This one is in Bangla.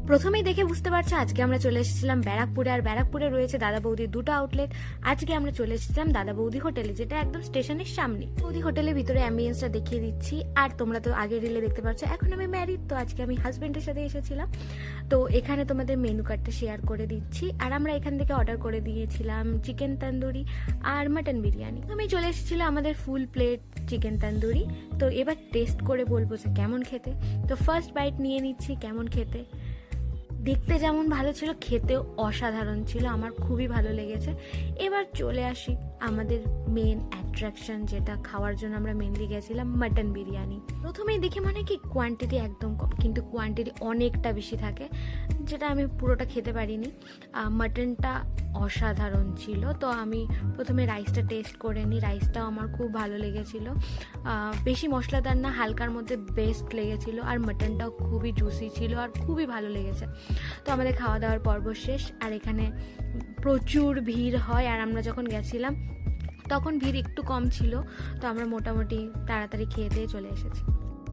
প্রথমেই দেখে বুঝতে পারছো আজকে আমরা চলে এসেছিলাম ব্যারাকপুরে, আর ব্যারাকপুরে রয়েছে দাদা বৌদির দুটো আউটলেট। আজকে আমরা চলে এসেছিলাম দাদা বৌদি হোটেলে, যেটা একদম স্টেশনের সামনে। বৌদি হোটেলের ভিতরে অ্যাম্বিয়েন্সটা দেখিয়ে দিচ্ছি। আর তোমরা তো আগের রিলে দেখতে পাচ্ছ এখন আমি ম্যারিড, তো আজকে আমি হাজবেন্ডের সাথে এসেছিলাম। তো এখানে তোমাদের মেনু কার্ডটা শেয়ার করে দিচ্ছি। আর আমরা এখান থেকে অর্ডার করে দিয়েছিলাম চিকেন তন্দুরি আর মাটন বিরিয়ানি। আমি চলে এসেছিল আমাদের ফুল প্লেট চিকেন তন্দুরি। তো এবার টেস্ট করে বলবো যে কেমন খেতে। তো ফার্স্ট বাইট নিয়ে নিচ্ছি কেমন খেতে। দেখতে যেমন ভালো ছিল, খেতেও অসাধারণ ছিল, আমার খুবই ভালো লেগেছে। এবার চলে আসি আমাদের মেন অ্যাট্রাকশন, যেটা খাওয়ার জন্য আমরা মেনলি গেছিলাম, মাটন বিরিয়ানি। প্রথমেই দেখে মানে কি কোয়ান্টিটি একদম কম, কিন্তু কোয়ান্টিটি অনেকটা বেশি থাকে, যেটা আমি পুরোটা খেতে পারিনি। মাটনটা অসাধারণ ছিল। তো আমি প্রথমে রাইসটা টেস্ট করে নিই, রাইসটাও আমার খুব ভালো লেগেছিল। বেশি মশলাদার না, হালকার মধ্যে বেস্ট লেগেছিল। আর মাটনটাও খুবই জুসি ছিল আর খুবই ভালো লেগেছে। তো আমাদের খাওয়া দাওয়ার পর্ব শেষ। আর এখানে প্রচুর ভিড় হয়, আর আমরা যখন গেছিলাম তখন ভিড় একটু কম ছিল। তো আমরা মোটামুটি তাড়াতাড়ি খেয়ে দিয়ে চলে এসেছি।